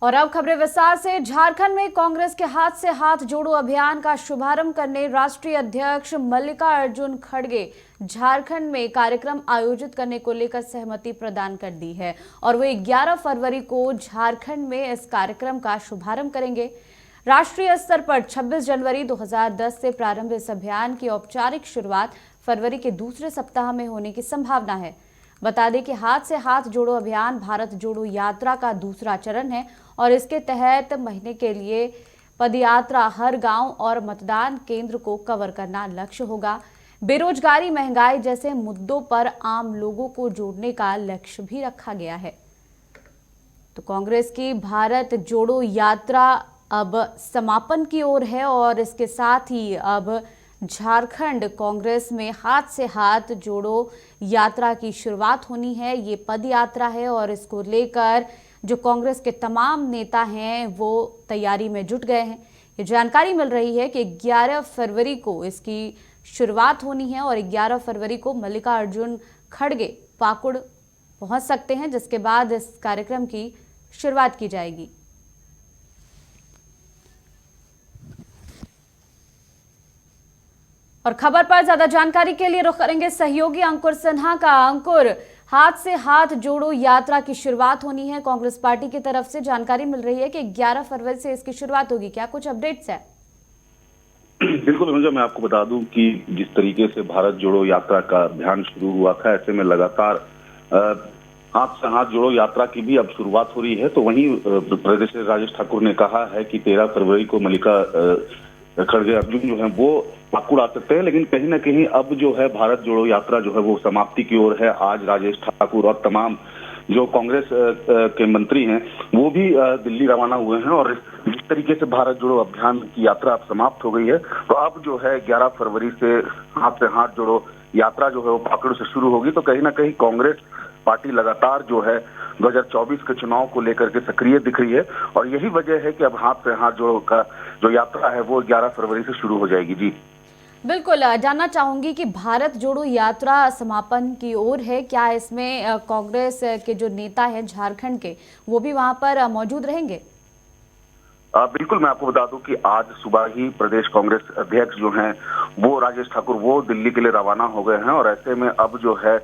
और अब खबरें विस्तार से। झारखंड में कांग्रेस के हाथ से हाथ जोड़ो अभियान का शुभारंभ करने राष्ट्रीय अध्यक्ष मल्लिकार्जुन खड़गे झारखंड में कार्यक्रम आयोजित करने को लेकर सहमति प्रदान कर दी है और वे 11 फरवरी को झारखंड में इस कार्यक्रम का शुभारंभ करेंगे। राष्ट्रीय स्तर पर 26 जनवरी 2010 से प्रारंभ इस अभियान की औपचारिक शुरुआत फरवरी के दूसरे सप्ताह में होने की संभावना है। बता दें कि हाथ से हाथ जोड़ो अभियान भारत जोड़ो यात्रा का दूसरा चरण है और इसके तहत महीने के लिए पदयात्रा हर गांव और मतदान केंद्र को कवर करना लक्ष्य होगा। बेरोजगारी, महंगाई जैसे मुद्दों पर आम लोगों को जोड़ने का लक्ष्य भी रखा गया है। तो कांग्रेस की भारत जोड़ो यात्रा अब समापन की ओर है और इसके साथ ही अब झारखंड कांग्रेस में हाथ से हाथ जोड़ो यात्रा की शुरुआत होनी है। ये पद यात्रा है और इसको लेकर जो कांग्रेस के तमाम नेता हैं वो तैयारी में जुट गए हैं। ये जानकारी मिल रही है कि 11 फरवरी को इसकी शुरुआत होनी है और 11 फरवरी को मल्लिकार्जुन खड़गे पाकुड़ पहुंच सकते हैं, जिसके बाद इस कार्यक्रम की शुरुआत की जाएगी। और खबर पर ज्यादा जानकारी के लिए रुख करेंगे सहयोगी अंकुर सिन्हा का। अंकुर, हाथ से हाथ जोड़ो यात्रा की शुरुआत होनी है कांग्रेस पार्टी की तरफ से। जानकारी मिल रही है कि 11 फरवरी से इसकी शुरुआत होगी, क्या कुछ अपडेट्स है? बिल्कुल मुझे, मैं आपको बता दूं कि जिस तरीके से भारत जोड़ो यात्रा का अभियान शुरू हुआ था, ऐसे में लगातार हाथ से हाथ जोड़ो यात्रा की भी अब शुरुआत हो रही है। तो वहीं प्रदेश राजेश ठाकुर ने कहा है कि 13 फरवरी को मल्लिका खड़गे अर्जुन जो है वो पाकुड़ आ सकते हैं, लेकिन कहीं ना कहीं अब जो है भारत जोड़ो यात्रा जो है वो समाप्ति की ओर है। आज राजेश ठाकुर और तमाम जो कांग्रेस के मंत्री हैं वो भी दिल्ली रवाना हुए हैं और जिस तरीके से भारत जोड़ो अभियान की यात्रा अब समाप्त हो गई है, तो अब जो है 11 फरवरी से हाथ जोड़ो यात्रा जो है वो पाकुड़ से शुरू होगी। तो कहीं ना कहीं कांग्रेस पार्टी लगातार जो है 2024 के चुनाव को लेकर के सक्रिय दिख रही है और यही वजह है कि अब हाथ से हाथ जोड़ो का जो यात्रा है वो 11 फरवरी से शुरू हो जाएगी। जी बिल्कुल, जानना चाहूंगी कि भारत जोड़ो यात्रा समापन की ओर है, क्या इसमें कांग्रेस के जो नेता हैं झारखंड के वो भी वहां पर मौजूद रहेंगे? बिल्कुल, मैं आपको बता दूं कि आज सुबह ही प्रदेश कांग्रेस अध्यक्ष जो हैं वो राजेश ठाकुर वो दिल्ली के लिए रवाना हो गए हैं और ऐसे में अब जो है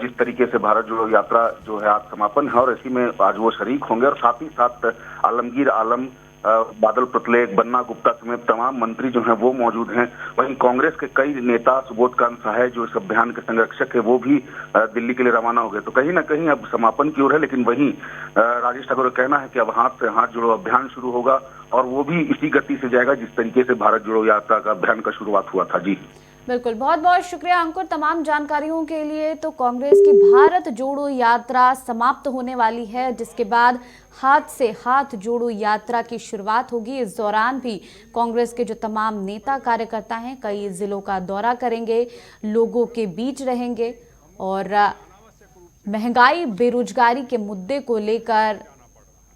जिस तरीके से भारत जोड़ो यात्रा जो है आज समापन है और इसी में आज वो शरीक होंगे और साथ ही साथ आलमगीर आलम, बादल प्रतलेख, बन्ना गुप्ता समेत तमाम मंत्री जो हैं वो मौजूद हैं। वहीं कांग्रेस के कई नेता, सुबोधकांत सहाय जो इस अभियान के संरक्षक है वो भी दिल्ली के लिए रवाना हो गए। तो कहीं ना कहीं अब समापन की ओर है, लेकिन वहीं राजेश ठाकुर का कहना है कि अब हाथ से हाथ जोड़ो अभियान शुरू होगा और वो भी इसी गति से जाएगा जिस तरीके से भारत जोड़ो यात्रा का अभियान का शुरुआत हुआ था। जी बिल्कुल, बहुत बहुत शुक्रिया अंकुर तमाम जानकारियों के लिए। तो कांग्रेस की भारत जोड़ो यात्रा समाप्त होने वाली है, जिसके बाद हाथ से हाथ जोड़ो यात्रा की शुरुआत होगी। इस दौरान भी कांग्रेस के जो तमाम नेता कार्यकर्ता हैं कई जिलों का दौरा करेंगे, लोगों के बीच रहेंगे और महंगाई, बेरोजगारी के मुद्दे को लेकर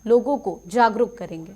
लोगों को जागरूक करेंगे।